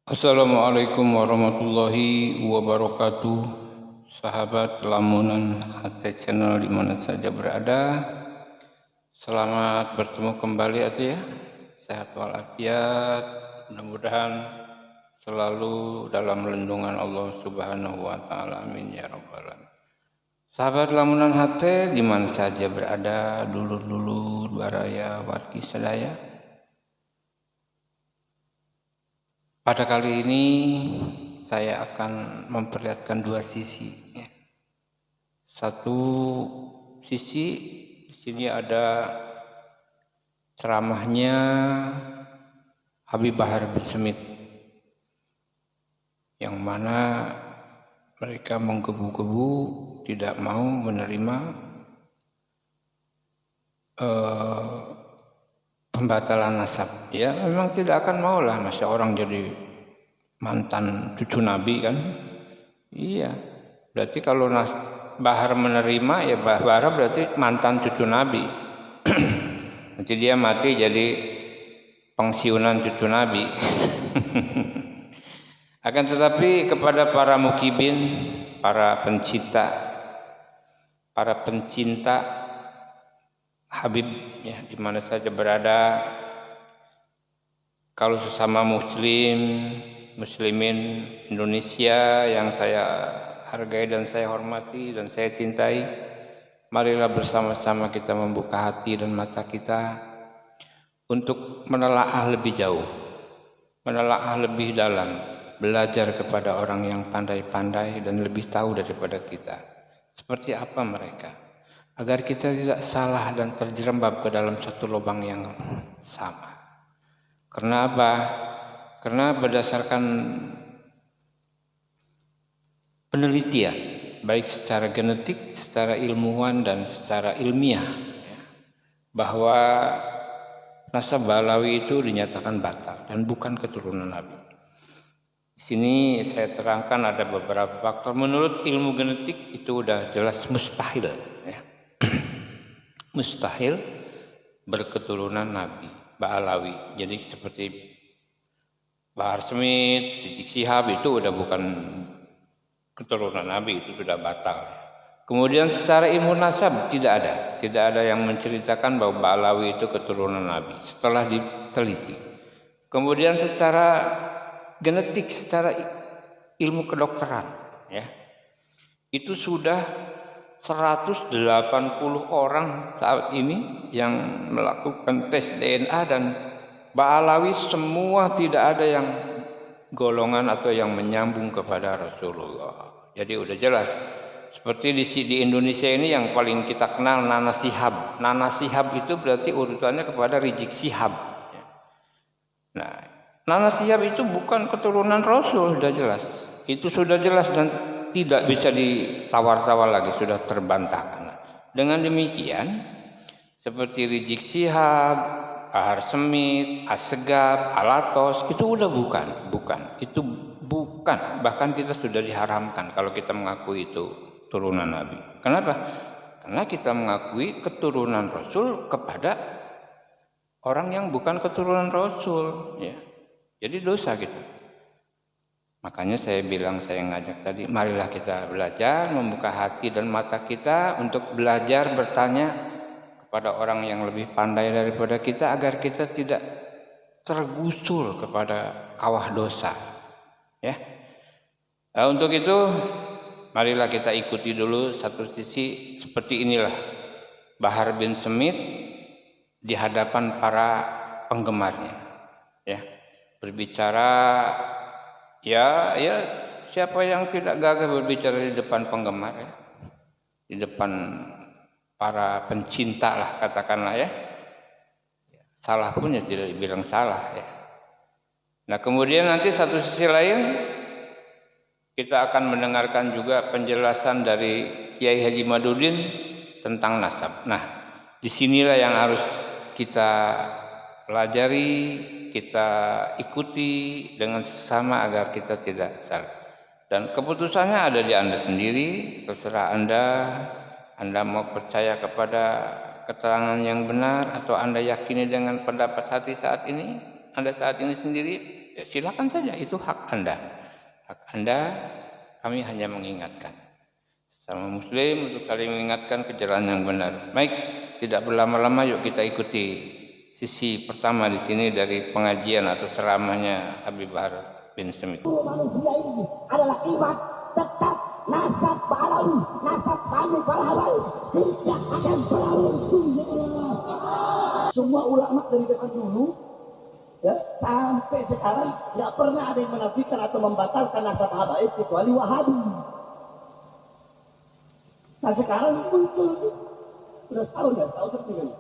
Assalamualaikum warahmatullahi wabarakatuh. Sahabat Lamunan HT Channel di mana saja berada. Selamat bertemu kembali ya. Sehat walafiat. Mudah-mudahan selalu dalam lindungan Allah Subhanahu wa taala. Amin ya rabbal alamin. Sahabat Lamunan HT di mana saja berada, dulur-dulur baraya wargi sadaya. Pada kali ini saya akan memperlihatkan dua sisi. Satu sisi di sini ada ceramahnya Habib Bahar bin Smith, yang mana mereka menggebu-gebu tidak mau menerima pembatalan nasab. Ya memang tidak akan maulah, masa orang jadi mantan cucu Nabi kan. Iya, berarti kalau Bahar menerima ya Bahar berarti mantan cucu Nabi. Nanti dia mati jadi pensiunan cucu Nabi. Akan tetapi kepada para mukibin, para pencinta Habib ya di mana saja berada, kalau sesama muslimin Indonesia yang saya hargai dan saya hormati dan saya cintai, marilah bersama-sama kita membuka hati dan mata kita untuk menelaah lebih jauh, menelaah lebih dalam, belajar kepada orang yang pandai-pandai dan lebih tahu daripada kita. Seperti apa mereka, agar kita tidak salah dan terjerembab ke dalam satu lubang yang sama. Karena apa? Karena berdasarkan penelitian, baik secara genetik, secara ilmuwan, dan secara ilmiah, bahwa nasab Balawi itu dinyatakan batal dan bukan keturunan Nabi. Di sini saya terangkan ada beberapa faktor. Menurut ilmu genetik itu udah jelas mustahil, ya. Mustahil berketurunan Nabi Balawi. Jadi seperti Bahar Smith, Rizik Syihab itu udah bukan keturunan Nabi, itu sudah batal. Kemudian secara ilmu nasab tidak ada yang menceritakan bahwa Balawi itu keturunan Nabi setelah diteliti. Kemudian secara genetik, secara ilmu kedokteran, ya, itu sudah 180 orang saat ini yang melakukan tes DNA, dan Balawi semua tidak ada yang golongan atau yang menyambung kepada Rasulullah. Jadi udah jelas. Seperti di Indonesia ini yang paling kita kenal Nana Shihab. Nana Shihab itu berarti urutannya kepada Rizik Syihab. Nah, Nana Shihab itu bukan keturunan Rasul, sudah jelas. Itu sudah jelas dan tidak bisa ditawar-tawar lagi, sudah terbantahkan. Dengan demikian, seperti Rizik Syihab, Bahar Smith, Assegaf, Alatos, itu udah bukan. Itu bukan. Bahkan kita sudah diharamkan kalau kita mengakui itu turunan Nabi. Kenapa? Karena kita mengakui keturunan Rasul kepada orang yang bukan keturunan Rasul, ya. Jadi dosa gitu. Makanya saya ngajak tadi, marilah kita belajar, membuka hati dan mata kita untuk belajar bertanya kepada orang yang lebih pandai daripada kita, agar kita tidak tergusul kepada kawah dosa, ya. Nah, untuk itu marilah kita ikuti dulu satu sisi. Seperti inilah Bahar bin Smith di hadapan para penggemarnya, ya, berbicara, ya siapa yang tidak gagah berbicara di depan penggemar, ya, di depan para pencinta lah katakanlah, ya. Salah pun ya tidak dibilang salah, ya. Nah kemudian nanti satu sisi lain kita akan mendengarkan juga penjelasan dari Kiai Haji Madudin tentang nasab. Nah disinilah yang harus kita pelajari, kita ikuti dengan sesama agar kita tidak salah. Dan keputusannya ada di Anda sendiri, terserah Anda mau percaya kepada keterangan yang benar atau Anda yakini dengan pendapat hati saat ini, Anda saat ini sendiri, Ya, silakan saja, itu hak Anda. Hak Anda, kami hanya mengingatkan. Sama Muslim untuk kalian mengingatkan ke jalan yang benar. Baik, tidak berlama-lama, yuk kita ikuti sisi pertama di sini dari pengajian atau ceramahnya Habib Bahar bin Smith. Manusia ini adalah iman tetap nasab Ba'alawi, nasab kami para habaib tidak akan pernah runtuh. Semua ulama dari zaman dulu ya, sampai sekarang tidak pernah ada yang menafikan atau membatalkan nasab habaib kecuali Wahabi. Nah sekarang muncul udah setahun tertinggal.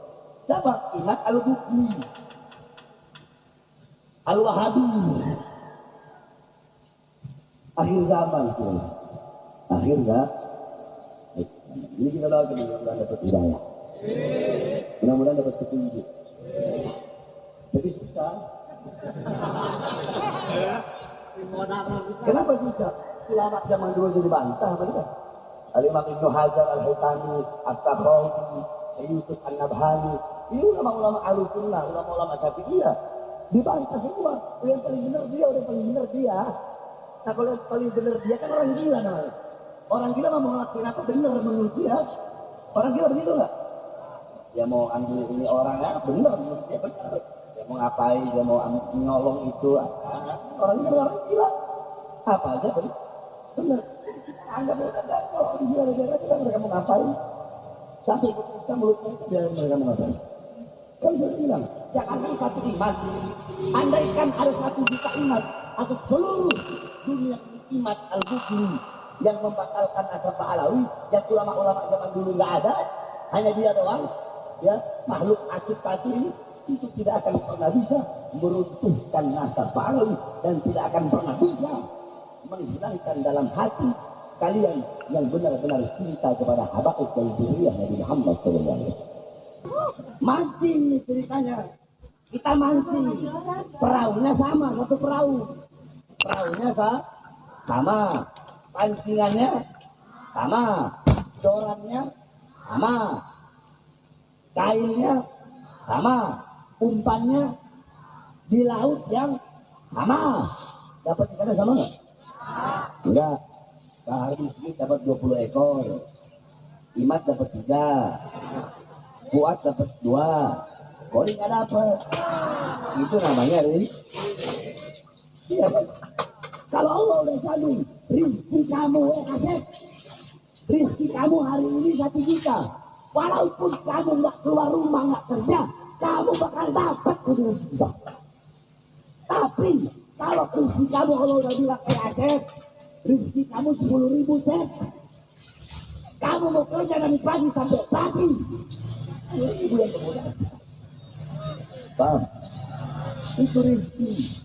Siapa? Imad Al-Bukhari, Al-Wahabi. Akhir zaman tuh. Akhir zaman. Ini kita doakan mudah-mudahan dapat hidayah. Mudah-mudahan dapat petunjuk. Jadi susah. Kenapa susah? Ulama zaman dulu jadi bantah, benar? Al-Imam Ibnu Hajar Al-Haytami, As-Sakhawi, Yusuf An-Nabhani. Ini ulama-ulama Ahlussunnah, ulama-ulama Syafi'iyah. Dibantah semua. Yang paling benar dia, yang paling benar dia. Nah kalau yang paling benar dia kan orang gila namanya. Orang gila mau ngelakuin apa benar menurut dia. Orang gila begitu nggak? Dia mau ambil ini orangnya benar menurut dia benar. Dia mau ngapain? Dia mau nyolong itu. Orang gila. Apa aja benar. Anggap mereka kalau orang gila kita mereka mau ngapain? Satu kita mulutnya biar mereka mau ngapain. Kan saya bilang, jangan satu iman. Andaikan ada 1 juta iman atau seluruh dunia iman Al-Bukhari yang membatalkan nasab Ba'alawi, yang ulama-ulama zaman dulu nggak ada, hanya dia doang, ya makhluk asik satu ini, itu tidak akan pernah bisa meruntuhkan nasab Ba'alawi dan tidak akan pernah bisa menghilangkan dalam hati kalian yang benar-benar cinta kepada habaib dan dzurriyyah Nabi Muhammad SAW. Mancing ceritanya, kita mancing, perahunya sama, satu perahu. Perahunya sama, pancingannya sama, corannya sama, kainnya sama, umpannya di laut yang sama. Dapat ikannya sama nggak? Enggak. Pak Habib dapat 20 ekor, Imad dapat 3, Fuad dapat 2, Kori nggak dapat. Itu namanya siapa? Kalau Allah udah jamin rizki kamu Asep, rizki kamu hari ini 1 juta, walaupun kamu nggak keluar rumah, nggak kerja, kamu bakal dapat 2 juta. Tapi kalau rizki kamu Allah udah bilang Asep, rizki kamu 10.000 Sep, kamu mau kerja dari pagi sampai pagi, ibu yang kemudian paham? Itu rizki.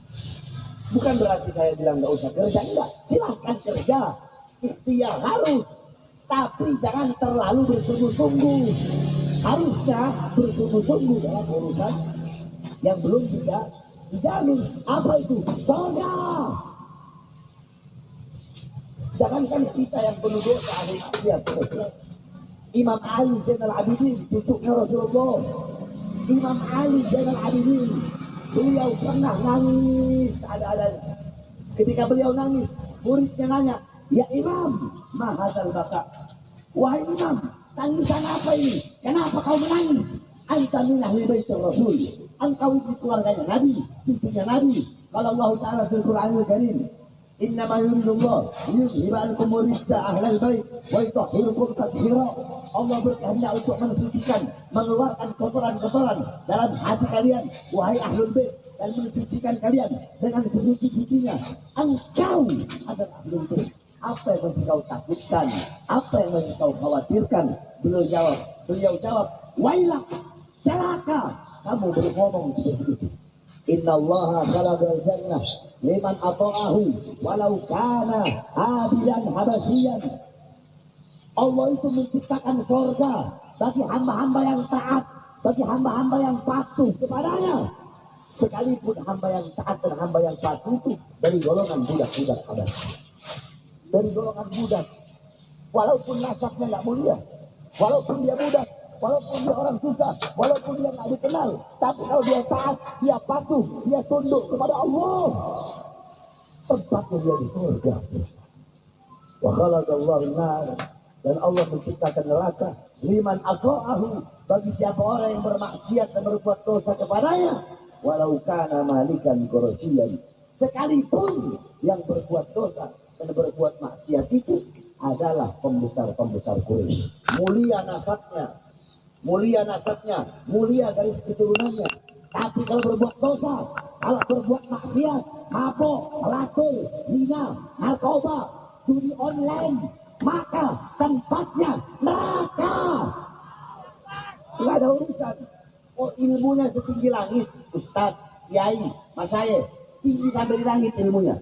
Bukan berarti saya bilang nggak usah kerja, enggak. Silahkan kerja, ikhtiar harus, tapi jangan terlalu bersungguh-sungguh. Harusnya bersungguh-sungguh dalam urusan yang belum tidak dijamin. Apa itu? Surga. Jangankan kita yang penuh dosa ahli maksiat. Imam Ali Zainal Abidin, cucunya Rasulullah. Imam Ali Zainal Abidin, beliau pernah nangis ada ketika beliau nangis, muridnya nanya, ya Imam, mahadzal baka, wahai Imam, tangisan apa ini? Kenapa kau menangis? Anta min ahli baitur Rasul, engkau itu keluarganya Nabi, cucunya Nabi. Kalau Allah Ta'ala fil Qur'anil Karim, innama yuridullah yudhiba ankum rijsa ahlal bait wa yutahhirukum tathira. Allah berkehendak untuk mensucikan, mengeluarkan kotoran-kotoran dalam hati kalian, wahai ahlul bait, dan mensucikan kalian dengan sesuci-sucinya. Engkau adalah ahlul bait. Apa yang masih kau takutkan? Apa yang masih kau khawatirkan? Beliau jawab, wailak, celaka kamu berngomong seperti itu. Inna Allah khalaqal jannah liman ata'ahu walau kana abidan habasyian. Allah itu menciptakan surga bagi hamba-hamba yang taat, bagi hamba-hamba yang patuh kepadanya. Sekalipun hamba yang taat dan hamba yang patuh itu dari golongan budak-budak Habasyi, dari golongan budak, walaupun nasabnya nggak mulia, walaupun dia budak, walaupun dia orang susah, walaupun dia nggak dikenal, tapi kalau dia taat, dia patuh, dia tunduk kepada Allah, tempatnya dia di surga. Wa khalaqallahu nar, dan Allah menciptakan neraka liman asra'ahu, bagi siapa orang yang bermaksiat dan berbuat dosa kepadanya, walau kana malikan korosian, sekalipun yang berbuat dosa dan berbuat maksiat itu adalah pembesar-pembesar Quraisy, mulia nasabnya, mulia garis keturunannya. Tapi kalau berbuat dosa, kalau berbuat maksiat, mabuk, pelacur, zina, narkoba, judi online, maka tempatnya neraka. Nggak ada urusan. Oh, ilmunya setinggi langit, Ustadz, Kiai, Mas saya, tinggi sampai di langit ilmunya.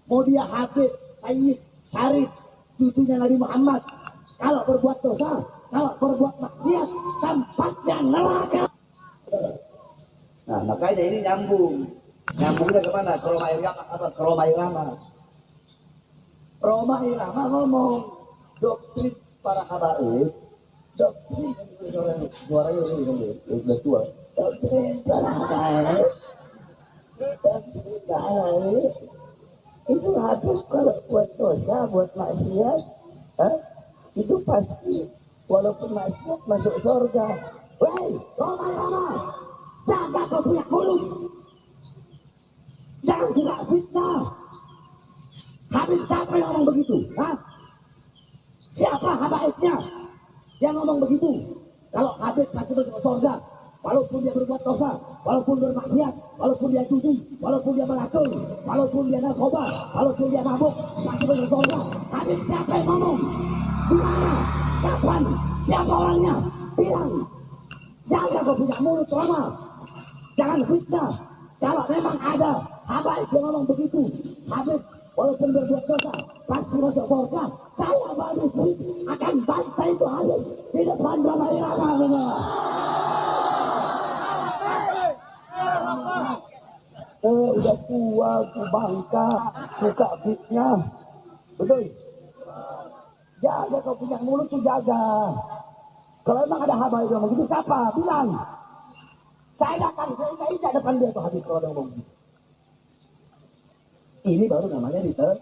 Mau dia Habib, Sayyid, Syarif, cucunya Nabi Muhammad, kalau berbuat dosa, kalau berbuat maksiat, tempatnya neraka. Nah, makanya ini nyambungnya kemana? Ke Roma Irama apa? Ke Roma Irama. Roma Irama ngomong doktrin para habaib, doktrin suaranya ini udah tua. Doktrin para habaib, itu habis kalau buat dosa, buat maksiat, itu pasti walaupun maksiat masuk surga. Woi, Roma Irama, jaga kau punya mulut, jangan juga fitnah. Habib siapa yang ngomong begitu? Siapa habaibnya yang ngomong begitu? Kalau Habib pasti masuk surga, walaupun dia berbuat dosa, walaupun bermaksiat, walaupun dia judi, walaupun dia melacur, walaupun dia narkoba, walaupun dia mabuk, pasti masuk surga. Habib siapa yang ngomong? Di mana? Kapan? Siapa orangnya? Bilang. Jaga kau punya mulut, Roma. Jangan fitnah. Kalau memang ada habaib yang ngomong begitu, Habib walaupun berbuat dosa pasti masuk surga, saya Bani Smith akan bantai itu Habib di depan Roma Irama. Udah tua, bangka, suka fitnah, betul? Jaga kau punya mulut tuh, jaga. Kalau memang ada habaib yang begitu, siapa? Bilang. Saya datang, saya injak depan dia tuh Habib kalau ada ngomong gitu. Ini baru namanya di tengah.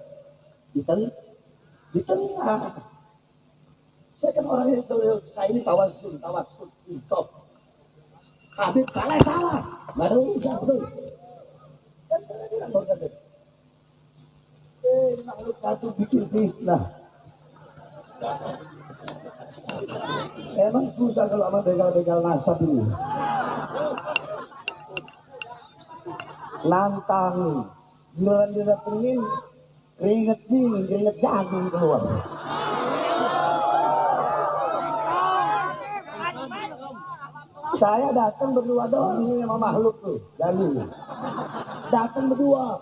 Saya kan orang yang saya ini tawasul, insaf. Habib salah, baru bisa betul. Dan saya bilang baru kata, makhluk satu bikin fitnah. Emang susah kalau sama begal-begal nasab ini. Nantang, giliran didatengin, keringet dingin, keringet jagung keluar. Saya datang berdua doang ini sama makhluk tuh, dalilnya. Datang berdua,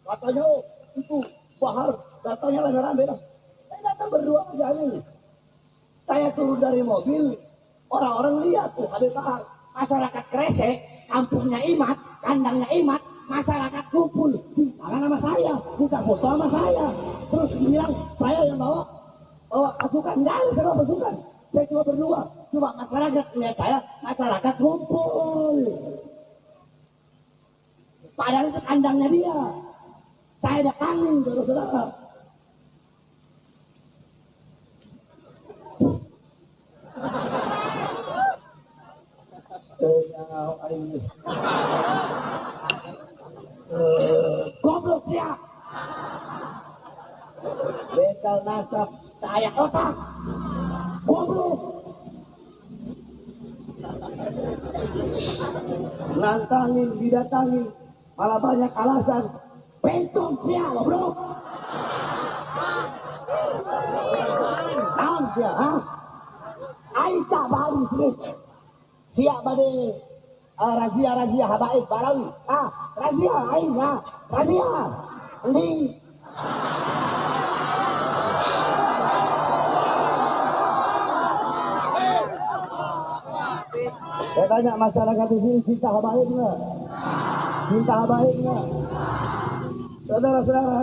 katanya itu Bahar, datanya rame-rame dah. Saya datang berdua aja nih. Saya turun dari mobil, orang-orang lihat tuh Habib Bahar, masyarakat Kresek, kampungnya Imat, kandangnya Imat, masyarakat kumpul, simpangan sama saya, minta foto sama saya, terus bilang saya yang bawa pasukan, nggak ada saya pasukan, saya cuma berdua, cuma masyarakat lihat saya, masyarakat kumpul, padahal itu kandangnya dia, saya datangin saudara-saudara. Goblok siap, begal nasab, kayak otak, goblok, nantangin, didatangin, malah banyak alasan, pentong siap, goblok, naon siap, Aita Bali Smith, siap bade razia habaib barawi, razia aing, razia ini. Saya tanya masyarakat di sini cinta habaib nggak? Cinta habaib nggak? Saudara-saudara,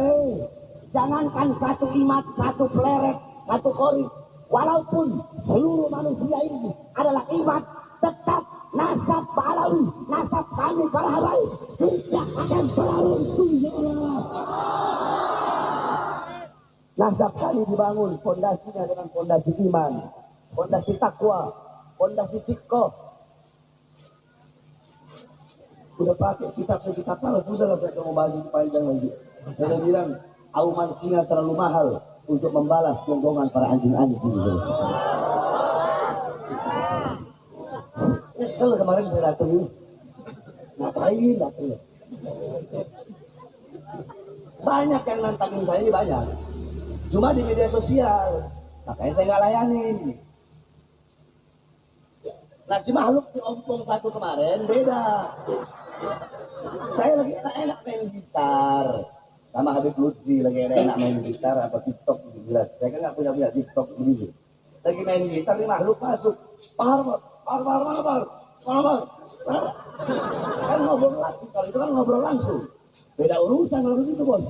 jangankan satu imat, satu peleret, satu kori, walaupun seluruh manusia ini adalah iman, tetap nasab Ba'alawi, nasab kami para habaib tidak akan pernah runtuh ya Allah. Nasab kami dibangun fondasinya dengan fondasi iman, fondasi takwa, fondasi sikoh. Udah pakai kitab kalau sudah saya mau bahas itu panjang lagi. Saya bilang auman singa terlalu mahal untuk membalas gonggongan para anjing-anjing itu. Nyesel kemarin saya datang ini. Ngapain datang? Banyak yang nantangin saya ini banyak. Cuma di media sosial, makanya saya nggak layanin. Nah si makhluk si ompong satu kemarin beda. Saya lagi enak-enak main gitar sama Habib Lutfi, lagi enak main gitar apa TikTok gitu. Saya kan nggak punya TikTok begitu. Lagi main gitar ini makhluk masuk. Par. Kan ngobrol lagi, kalau itu kan ngobrol langsung. Beda urusan kalau begitu bos.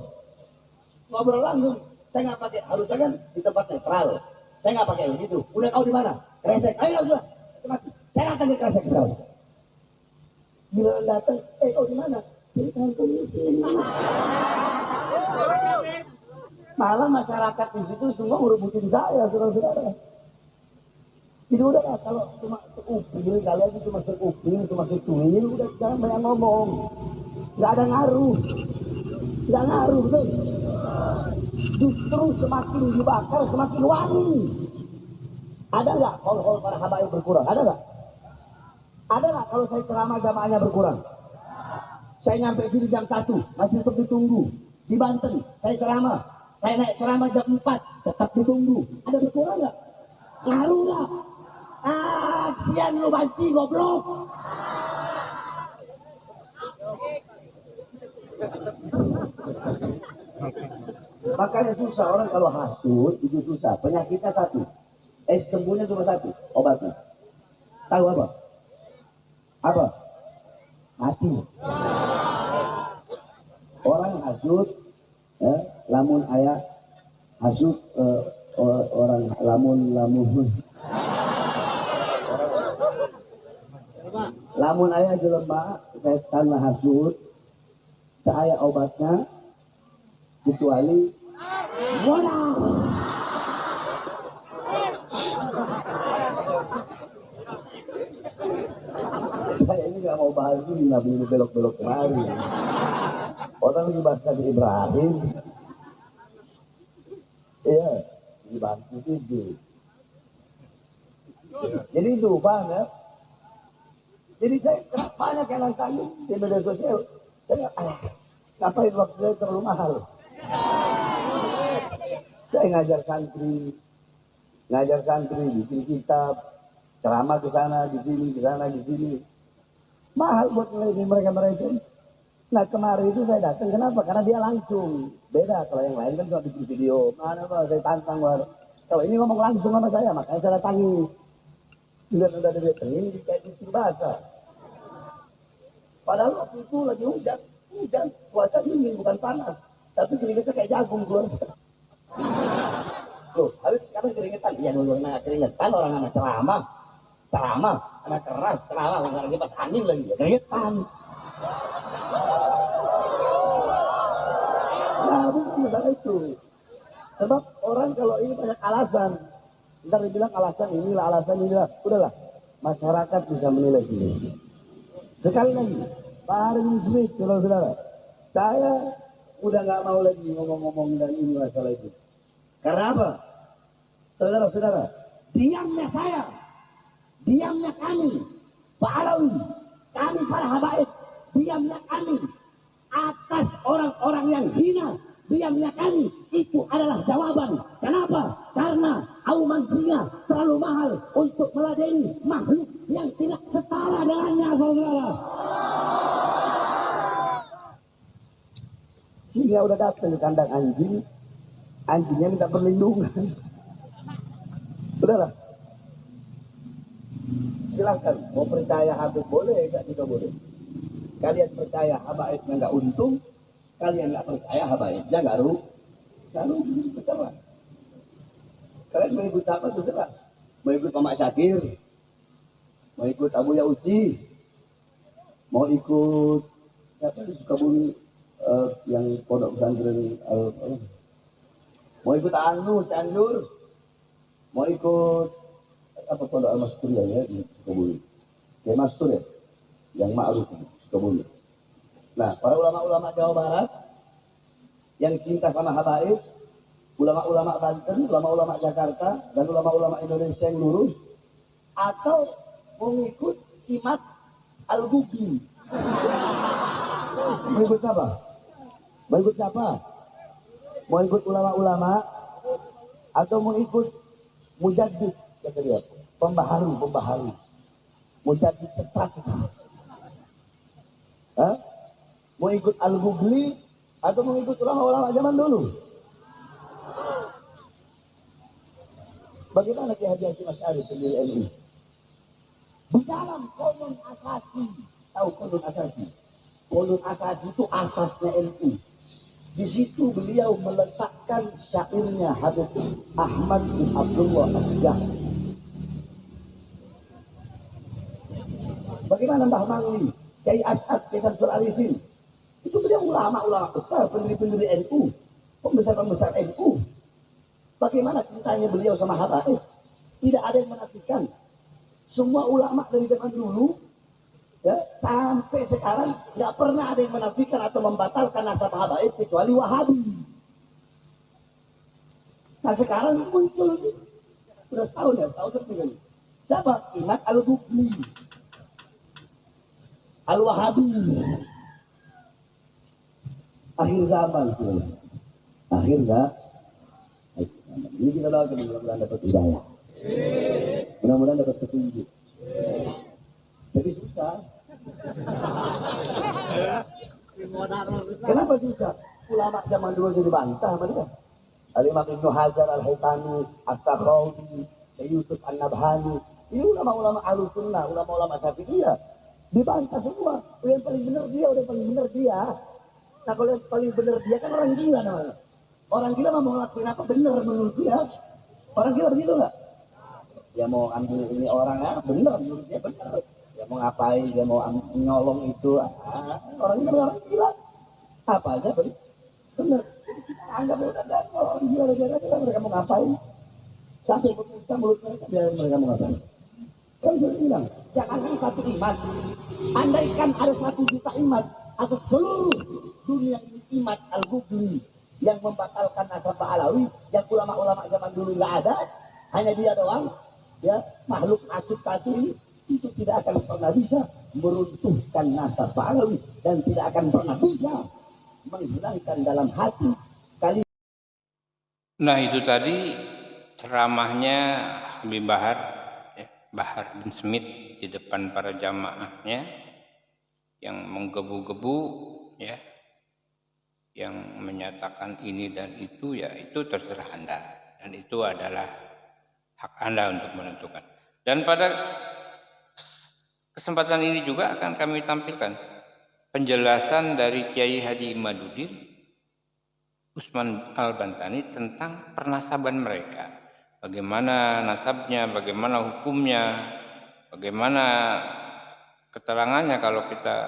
Ngobrol langsung. Saya nggak pakai, harusnya kan di tempat netral. Saya nggak pakai begitu. Udah kau di mana? Kresek. Ayo sudah. Saya akan di kresek sekali. Gila datang, kau di mana? Di kantor di sini. Malah masyarakat di situ semua ngerebutin saya, saudara-saudara. Jadi udah lah, kalau cuma sekupil, kalian itu cuma sekupil, cuma secuil, udah jangan banyak ngomong. Nggak ada ngaruh. Nggak ngaruh, betul. Justru semakin dibakar, semakin wangi. Ada nggak hol-hol para habaib berkurang? Ada nggak? Ada nggak kalau saya ceramah jamaahnya berkurang? Saya nyampe sini jam 1, masih tetap ditunggu. Di Banten, saya ceramah. Saya naik ceramah jam 4, tetap ditunggu. Ada berkurang nggak? Ngaruh nggak? Kesian lu banci, goblok. Makanya susah orang kalau hasut, itu susah. Penyakitnya satu. Sembuhnya cuma satu, obatnya. Tahu apa? Apa? Mati. Orang hasut, lamun ayah hasut orang lamun ayah jelema setan hasut, tak ayah obatnya kecuali modal. Saya ini nggak mau bahas ini, nggak boleh belok-belok kemari. Orang lagi bahas Nabi Ibrahim, iya, dibantu itu. Jadi itu paham ya. Jadi saya banyak yang nantangin di media sosial. Saya ngapain waktu saya terlalu mahal. Saya ngajar santri, bikin kitab, ceramah ke sana, di sini, ke sana, di sini. Mahal buat ngelayani mereka. Nah kemarin itu saya datang, kenapa? Karena dia langsung. Beda kalau yang lain kan cuma bikin video. Mana Pak, saya tantang. Kalau ini ngomong langsung sama saya, makanya saya datangi. Lihat udah ini kayak cuci basah. Padahal waktu itu lagi hujan, cuaca dingin bukan panas. Tapi keringetnya kayak jagung keluar. Loh, habis sekarang keringetan. Iya dulu nggak keringetan, orang anak ceramah, anak keras, ceramah, lagi pas angin lagi, keringetan. Nah, bukan masalah itu. Sebab orang kalau ini banyak alasan. Ntar dibilang alasan inilah. Udahlah, masyarakat bisa menilai ini. Sekali lagi, Pak Harim Smith, saudara-saudara, saya udah nggak mau lagi ngomong-ngomong dan ini masalah itu. Karena apa? Saudara-saudara, diamnya saya, diamnya kami, Pak Alawi, kami para habaib, diamnya kami atas orang-orang yang hina, diamnya kami itu adalah jawaban. Kenapa? Karena auman singa terlalu mahal untuk meladeni makhluk yang tidak setara dengannya, saudara. Singa udah datang ke kandang anjing, anjingnya minta perlindungan. Udahlah, silahkan mau percaya Habib boleh, enggak juga boleh. Kalian percaya habaibnya nggak untung, kalian nggak percaya habaibnya nggak rugi, terserah. Kalian mau ikut siapa terserah. Mau ikut Pak Syakir, mau ikut Abu Uci, mau ikut siapa di Sukabumi yang pondok pesantren mau ikut Anu Cianjur, mau ikut apa pondok Al-Mastur ya di Sukabumi, kayak Mastur ya, yang ma'ruf di Sukabumi. Nah, para ulama-ulama Jawa Barat yang cinta sama habaib, ulama-ulama Banten, ulama-ulama Jakarta, dan ulama-ulama Indonesia yang lurus, atau mengikut Imad Al-Ghubli. Mau ikut siapa? Mau ikut siapa? Mau ikut ulama-ulama atau mau ikut mujaddid, kata dia, pembaharu. Mujaddid sesat. Hah? Mau ikut Al-Ghubli atau mau ikut ulama-ulama zaman dulu? Bagaimana Ki Haji Hashim Asy'ari pendiri NU? Di dalam Qonun Asasi, tahu Qonun Asasi? Qonun Asasi itu asasnya NU. Di situ beliau meletakkan syairnya Habib Ahmad bin Abdullah Asjah. Bagaimana Mbah Mangli, Kiai As'ad, Kiai Samsul Arifin? Itu beliau ulama-ulama besar, pendiri-pendiri NU, pembesar-pembesar NU. Bagaimana cintanya beliau sama habaib? Tidak ada yang menafikan. Semua ulama dari zaman dulu, ya, sampai sekarang nggak pernah ada yang menafikan atau membatalkan nasab habaib kecuali Wahabi. Nah sekarang muncul, udah setahun lebih kan. Siapa? Imad Al-Ghubli, Al-Wahabi. Akhir zaman, akhir zaman. Ini kita doakan mudah-mudahan dapat hidayah, mudah-mudahan dapat petunjuk. Jadi susah. Kenapa susah? Ulama zaman dulu jadi bantah mereka. Al-Imam Ibnu Hajar Al-Haytami, As-Sakhawi, Yusuf An-Nabhani. Ini ulama-ulama Ahlussunnah, ulama-ulama Syafi'iyah. Dibantah semua. Yang paling benar dia, udah paling benar dia. Nah kalau yang paling benar dia kan orang gila namanya. Orang gila mau ngelakuin apa benar menurut dia. Orang gila begitu nggak? Dia mau ambil ini orang benar menurut dia benar. Dia mau ngapain, dia mau nyolong itu. Orang gila. Apa aja benar. Anggap orang gila mereka mau ngapain. Sampai berpisah mulut mereka, biar mereka mau ngapain. Kan saya bilang, jangan satu iman. Andaikan ada 1 juta iman atau seluruh dunia ini Imad Al-Ghubli yang membatalkan nasab Alawi, yang ulama-ulama zaman dulu nggak ada, hanya dia doang, ya makhluk nasib satu ini, itu tidak akan pernah bisa meruntuhkan nasab Alawi dan tidak akan pernah bisa menghilangkan dalam hati kali. Nah itu tadi ceramahnya Habib Bahar, ya, Bahar bin Smith di depan para jamaahnya yang menggebu-gebu, ya, yang menyatakan ini dan itu, ya itu terserah Anda dan itu adalah hak Anda untuk menentukan. Dan pada kesempatan ini juga akan kami tampilkan penjelasan dari Kiai Haji Imaduddin Usman Al-Bantani tentang pernasaban mereka. Bagaimana nasabnya, bagaimana hukumnya, bagaimana keterangannya kalau kita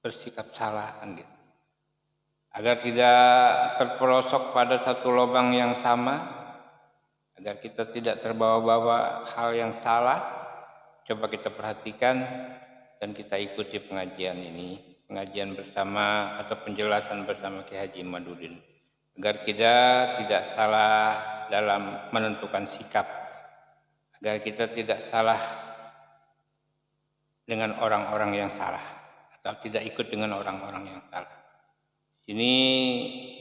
bersikap salah kan gitu. Agar tidak terperosok pada satu lubang yang sama, agar kita tidak terbawa-bawa hal yang salah, coba kita perhatikan dan kita ikuti pengajian ini, pengajian bersama atau penjelasan bersama Ki Haji Imaduddin, agar kita tidak salah dalam menentukan sikap, agar kita tidak salah dengan orang-orang yang salah atau tidak ikut dengan orang-orang yang salah. Ini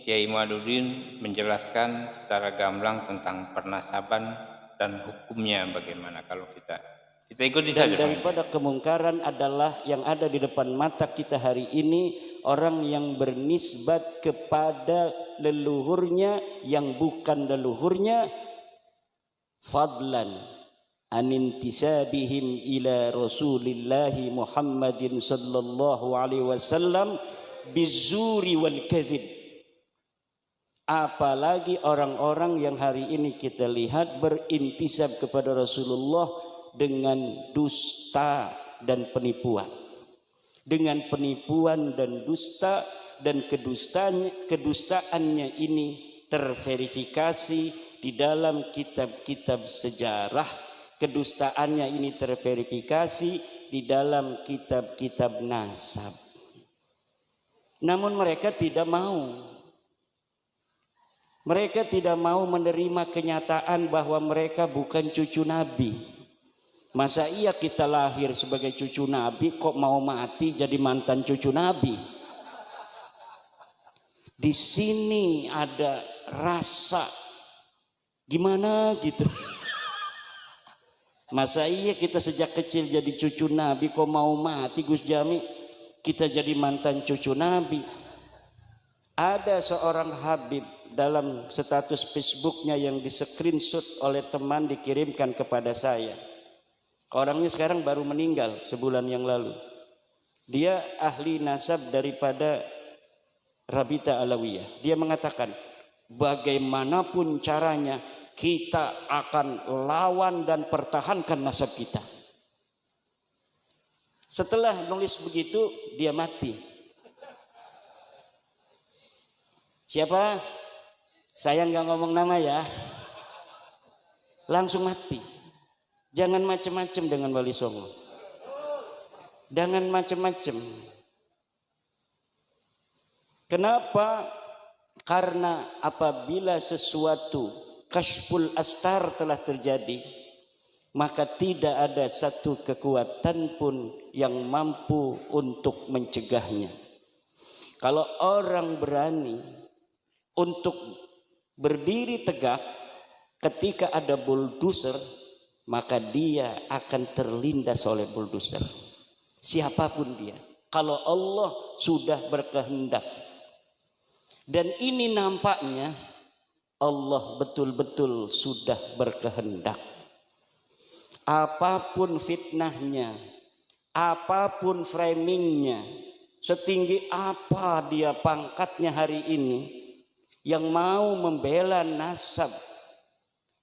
Kiai Imaduddin menjelaskan secara gamblang tentang pernasaban dan hukumnya bagaimana kalau kita ikuti saja. Dan daripada kemungkaran adalah yang ada di depan mata kita hari ini, orang yang bernisbat kepada leluhurnya yang bukan leluhurnya, fadlan an intisabihim ila Rasulillahi Muhammadin sallallahu alaihi wasallam bizuri wal kadhib. Apalagi orang-orang yang hari ini kita lihat berintisab kepada Rasulullah dengan dusta dan penipuan. Dengan penipuan dan dusta dan kedustaannya ini terverifikasi di dalam kitab-kitab sejarah. Kedustaannya ini terverifikasi di dalam kitab-kitab nasab. Namun mereka tidak mau. Mereka tidak mau menerima kenyataan bahwa mereka bukan cucu Nabi. Masa iya kita lahir sebagai cucu Nabi kok mau mati jadi mantan cucu Nabi? Di sini ada rasa gimana gitu. Masa iya kita sejak kecil jadi cucu Nabi kok mau mati Gus Jami? Kita jadi mantan cucu Nabi. Ada seorang Habib dalam status Facebooknya yang di screenshot oleh teman dikirimkan kepada saya. Orangnya sekarang baru meninggal sebulan yang lalu. Dia ahli nasab daripada Rabita Alawiyah. Dia mengatakan bagaimanapun caranya kita akan lawan dan pertahankan nasab kita. Setelah nulis begitu dia mati. Siapa? Saya nggak ngomong nama ya. Langsung mati. Jangan macam-macam dengan Wali Songo. Jangan macam-macam. Kenapa? Karena apabila sesuatu kasyful astar telah terjadi, maka tidak ada satu kekuatan pun yang mampu untuk mencegahnya. Kalau orang berani untuk berdiri tegak ketika ada bulldozer, maka dia akan terlindas oleh bulldozer. Siapapun dia. Kalau Allah sudah berkehendak. Dan ini nampaknya Allah betul-betul sudah berkehendak. Apapun fitnahnya, apapun framingnya, setinggi apa dia pangkatnya hari ini, yang mau membela nasab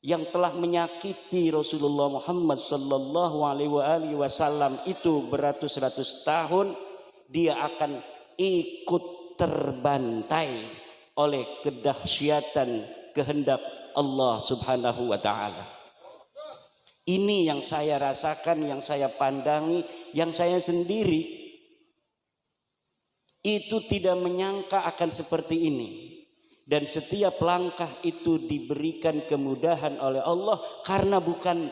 yang telah menyakiti Rasulullah Muhammad sallallahu alaihi wasallam itu beratus-ratus tahun, dia akan ikut terbantai oleh kedahsyatan kehendak Allah Subhanahu wa taala. Ini yang saya rasakan, yang saya pandangi, yang saya sendiri itu tidak menyangka akan seperti ini. Dan setiap langkah itu diberikan kemudahan oleh Allah karena bukan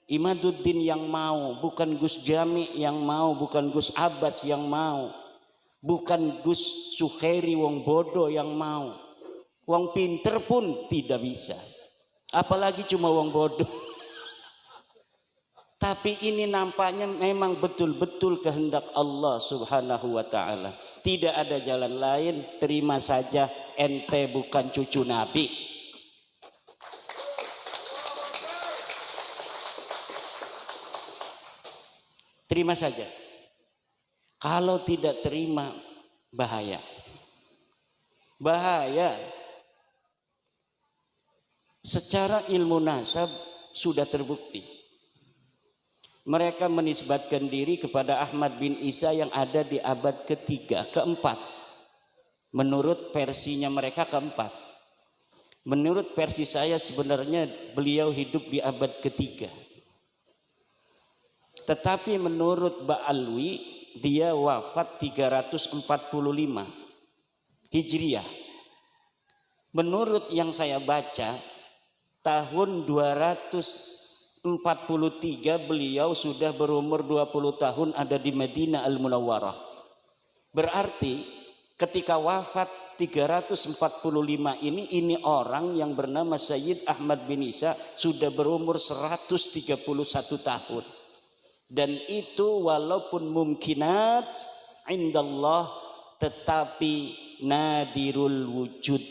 Imaduddin yang mau, bukan Gus Jami yang mau, bukan Gus Abbas yang mau, bukan Gus Sukheri wong bodoh yang mau. Wong pinter pun tidak bisa. Apalagi cuma wong bodoh. Tapi ini nampaknya memang betul-betul kehendak Allah Subhanahu wa ta'ala. Tidak ada jalan lain, terima saja ente bukan cucu Nabi. Terima saja. Kalau tidak terima, bahaya. Bahaya. Secara ilmu nasab sudah terbukti. Mereka menisbatkan diri kepada Ahmad bin Isa yang ada di abad ketiga, keempat. Menurut versinya mereka keempat. Menurut versi saya sebenarnya beliau hidup di abad ketiga. Tetapi menurut Ba'alwi dia wafat 345 Hijriah. Menurut yang saya baca tahun 243 beliau sudah berumur 20 tahun ada di Madinah Al-Munawwarah. Berarti ketika wafat 345 ini orang yang bernama Sayyid Ahmad bin Isa sudah berumur 131 tahun. Dan itu walaupun mumkinat indallah tetapi nadirul wujud.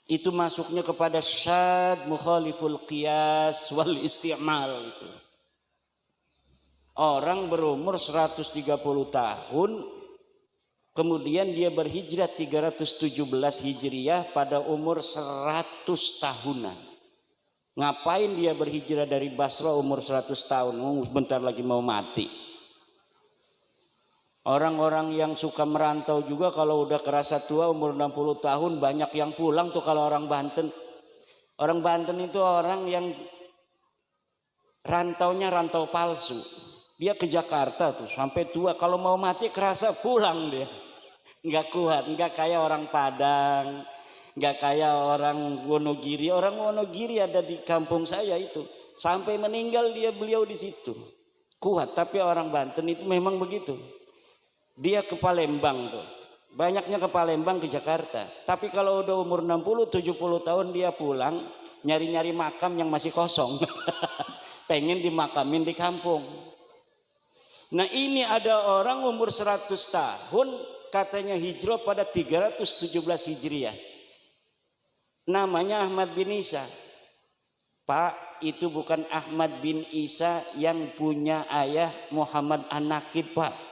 Itu masuknya kepada syad mukhaliful qiyas wal isti'mal itu. Orang berumur 130 tahun kemudian dia berhijrah 317 Hijriah pada umur 100 tahunan. Ngapain dia berhijrah dari Basra umur 100 tahun? Bentar lagi mau mati. Orang-orang yang suka merantau juga kalau udah kerasa tua umur 60 tahun banyak yang pulang tuh kalau orang Banten. Orang Banten itu orang yang rantaunya rantau palsu. Dia ke Jakarta tuh sampai tua, kalau mau mati kerasa pulang dia. Nggak kuat, nggak kayak orang Padang, nggak kayak orang Wonogiri. Orang Wonogiri ada di kampung saya itu, sampai meninggal beliau di situ. Kuat, tapi orang Banten itu memang begitu. Dia ke Palembang tuh. Banyaknya ke Palembang, ke Jakarta. Tapi kalau udah umur 60-70 tahun dia pulang, nyari-nyari makam yang masih kosong. Pengen dimakamin di kampung. Nah ini ada orang umur 100 tahun katanya hijrah pada 317 Hijriah. Namanya Ahmad bin Isa. Pak, itu bukan Ahmad bin Isa yang punya ayah Muhammad An-Nakib, Pak.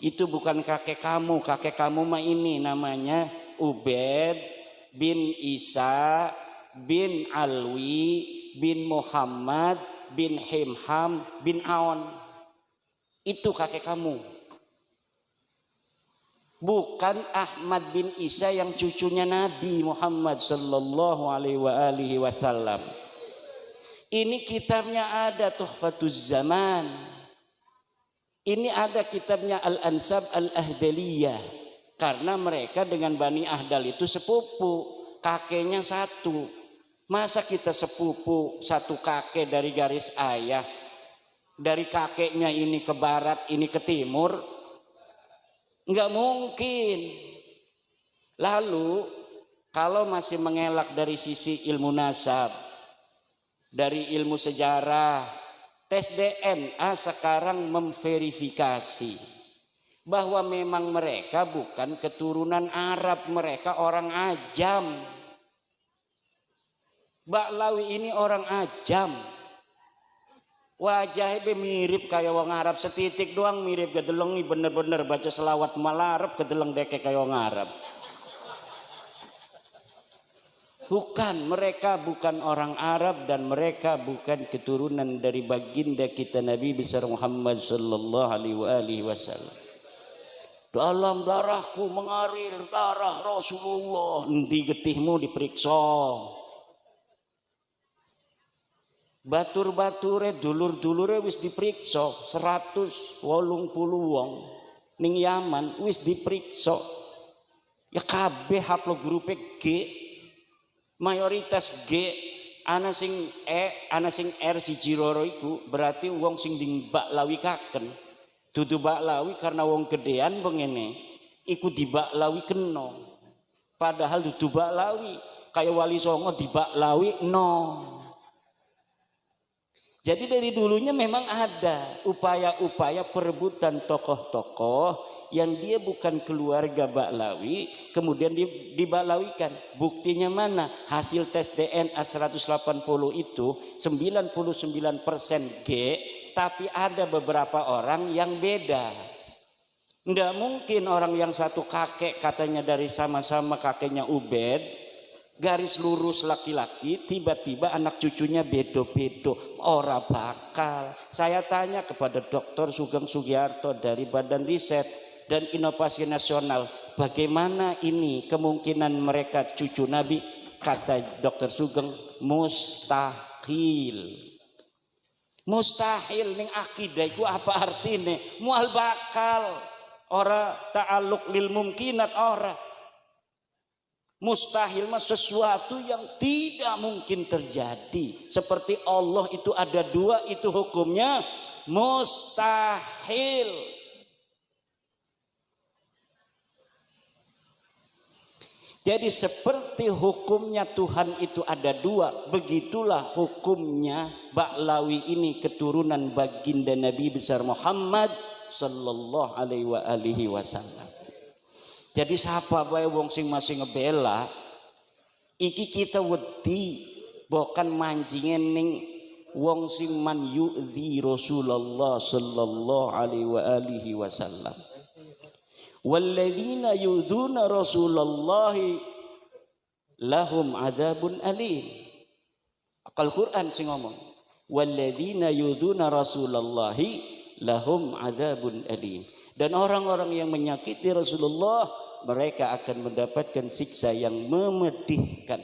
Itu bukan kakek kamu mah ini namanya Ubaid bin Isa bin Alwi bin Muhammad bin Himham bin Aon. Itu kakek kamu. Bukan Ahmad bin Isa yang cucunya Nabi Muhammad sallallahu alaihi wasallam. Ini kitabnya ada Tuhfatuz Zaman. Ini ada kitabnya Al-Ansab Al-Ahdaliyah. Karena mereka dengan Bani Ahdal itu sepupu, kakeknya satu. Masa kita sepupu satu kakek dari garis ayah, dari kakeknya ini ke barat, ini ke timur? Enggak mungkin. Lalu kalau masih mengelak dari sisi ilmu nasab, dari ilmu sejarah, tes DNA sekarang memverifikasi bahwa memang mereka bukan keturunan Arab, mereka orang Ajam. Ba'lawi ini orang Ajam. Wajahnya mirip kayak wong Arab, setitik doang mirip, gedeleng bener-bener baca selawat malarab gedeleng deke kayak wong Arab. Bukan, mereka bukan orang Arab dan mereka bukan keturunan dari baginda kita Nabi besar Muhammad sallallahu alaihi wasallam. Dalam darahku mengalir darah Rasulullah. Endi getihmu diperiksa. Batur-bature dulur-dulure wis diperiksa 180 wong ning Yaman wis diperiksa. Ya kabeh haplogrupe G, mayoritas G, ana sing E, ana sing R siji loro iku berarti wong sing dibaklawi kaken. Dudu baklawi karena wong gedean bengene iku dibaklawi kena. Padahal dudu baklawi kayak Wali Songo dibaklawi no. Jadi dari dulunya memang ada upaya-upaya perebutan tokoh-tokoh yang dia bukan keluarga Baklawi, kemudian dibaklawikan. Buktinya mana? Hasil tes DNA 180 itu 99% G, tapi ada beberapa orang yang beda. Nggak mungkin orang yang satu kakek katanya dari sama-sama kakeknya Ubed, garis lurus laki-laki, tiba-tiba anak cucunya bedo-bedo, ora bakal. Saya tanya kepada Dr. Sugeng Sugiarto dari Badan Riset dan Inovasi Nasional, bagaimana ini kemungkinan mereka cucu Nabi? Kata Dr. Sugeng, mustahil. Mustahil ning akidah iku apa artine? Mual bakal, ora ta'alluq lil mumkinat ora. Mustahil mah sesuatu yang tidak mungkin terjadi. Seperti Allah itu ada dua, itu hukumnya mustahil. Jadi seperti hukumnya Tuhan itu ada dua, begitulah hukumnya Baklawi ini keturunan baginda Nabi besar Muhammad sallallahu alaihi wasallam. Jadi siapa bae wong sing masih ngebela iki kita wedi bukan manjingen ning wong sing man yu'dzi Rasulullah sallallahu alaihi wasallam. Walladzina yu'dzuna Rasulullah lahum adzabun alim. Al-Quran sing ngomong, walladzina yuduna rasulallahi lahum adzabun alim. Dan orang-orang yang menyakiti Rasulullah, mereka akan mendapatkan siksa yang memedihkan.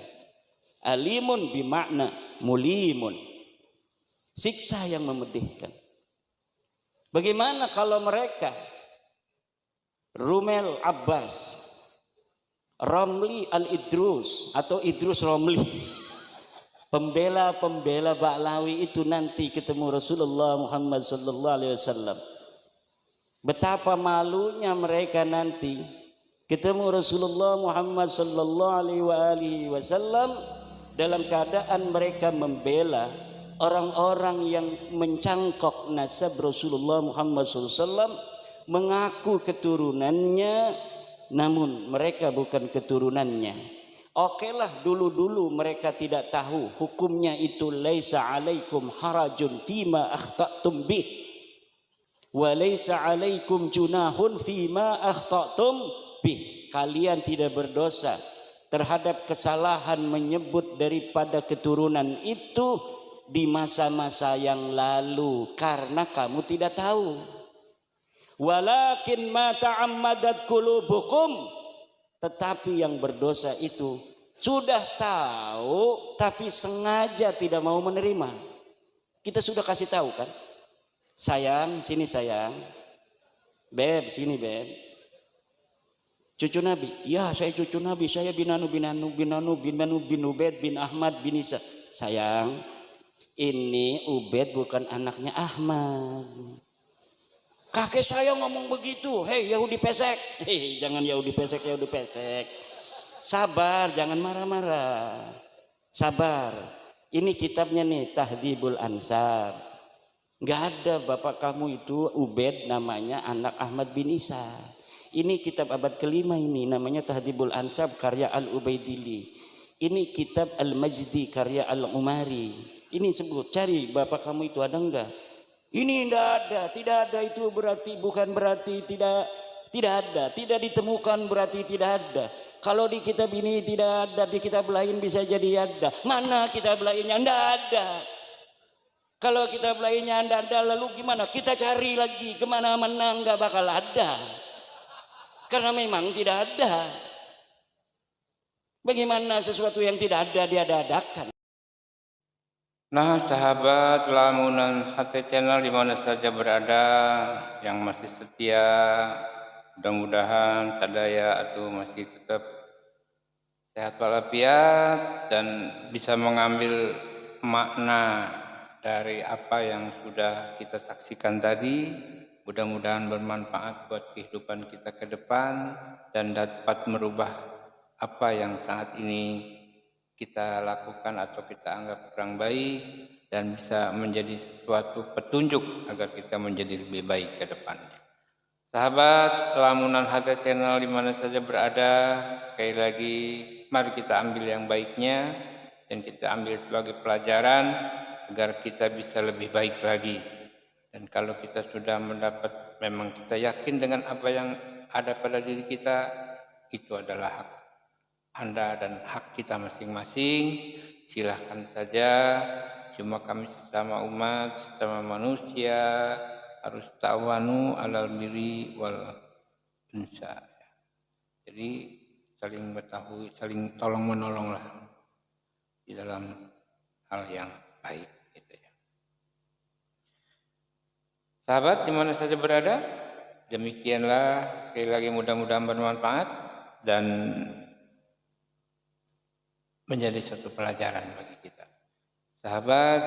Alimun bimakna mulimun, siksa yang memedihkan. Bagaimana kalau mereka Rumel Abbas, Romli Al-Idrus atau Idrus Romli, pembela-pembela Ba'lawi itu nanti ketemu Rasulullah Muhammad sallallahu alaihi wasallam. Betapa malunya mereka nanti ketemu Rasulullah Muhammad sallallahu alaihi wasallam dalam keadaan mereka membela orang-orang yang mencangkok nasab Rasulullah Muhammad SAW, mengaku keturunannya, namun mereka bukan keturunannya. Okelah, dulu-dulu mereka tidak tahu hukumnya itu laisa alaikum harajun fima akhta'tum bih wa laisa alaikum junahun fima akhta'tum bih. Kalian tidak berdosa terhadap kesalahan menyebut daripada keturunan itu di masa-masa yang lalu karena kamu tidak tahu. Walakin ma ta'ammadat qulubukum, tetapi yang berdosa itu sudah tahu tapi sengaja tidak mau menerima. Kita sudah kasih tahu kan? Sayang, sini sayang. Beb, sini beb. Cucu Nabi. Ya, saya cucu Nabi. Saya bin Ubaid bin Ahmad bin Isa. Sayang, ini Ubaid bukan anaknya Ahmad. Kakek saya ngomong begitu. Hei Yahudi pesek. Hei, jangan Yahudi pesek, Yahudi pesek. Sabar, jangan marah-marah. Sabar. Ini kitabnya nih, Tahdhibul Ansab. Gak ada bapak kamu itu Ubaid namanya anak Ahmad bin Isa. Ini kitab abad kelima ini namanya Tahdhibul Ansab karya Al-Ubaidili. Ini kitab Al-Majdi karya Al-Umari. Ini sebut, cari bapak kamu itu ada enggak? Ini tidak ada itu berarti bukan berarti tidak ada, tidak ditemukan berarti tidak ada. Kalau di kitab ini tidak ada, di kitab lain bisa jadi ada. Mana kitab lainnya? Tidak ada. Kalau kitab lainnya tidak ada, lalu gimana? Kita cari lagi kemana-mana nggak bakal ada. Karena memang tidak ada. Bagaimana sesuatu yang tidak ada diada-adakan? Nah, sahabat lamunan HT Channel di mana saja berada yang masih setia, mudah-mudahan sadaya atau masih tetap sehat walafiat dan bisa mengambil makna dari apa yang sudah kita saksikan tadi. Mudah-mudahan bermanfaat buat kehidupan kita ke depan dan dapat merubah apa yang saat ini kita lakukan atau kita anggap kurang baik dan bisa menjadi suatu petunjuk agar kita menjadi lebih baik ke depannya. Sahabat lamunan HT Channel di mana saja berada, sekali lagi mari kita ambil yang baiknya dan kita ambil sebagai pelajaran agar kita bisa lebih baik lagi. Dan kalau kita sudah mendapat, memang kita yakin dengan apa yang ada pada diri kita, itu adalah hak Anda dan hak kita masing-masing. Silahkan saja, cuma kami sesama umat, sesama manusia harus ta'awanu alal birri wal unsa. Jadi saling mengetahui, saling tolong menolonglah di dalam hal yang baik. Sahabat di mana saja berada, demikianlah sekali lagi mudah-mudahan bermanfaat dan menjadi satu pelajaran bagi kita. Sahabat,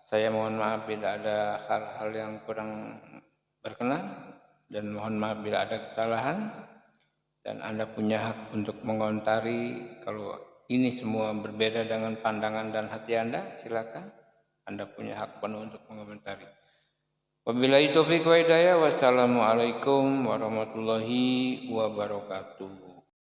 saya mohon maaf bila ada hal-hal yang kurang berkenan dan mohon maaf bila ada kesalahan, dan Anda punya hak untuk mengomentari. Kalau ini semua berbeda dengan pandangan dan hati Anda, silakan. Anda punya hak penuh untuk mengomentari. Wabillahi taufiq wa hidayah. Wassalamualaikum warahmatullahi wabarakatuh.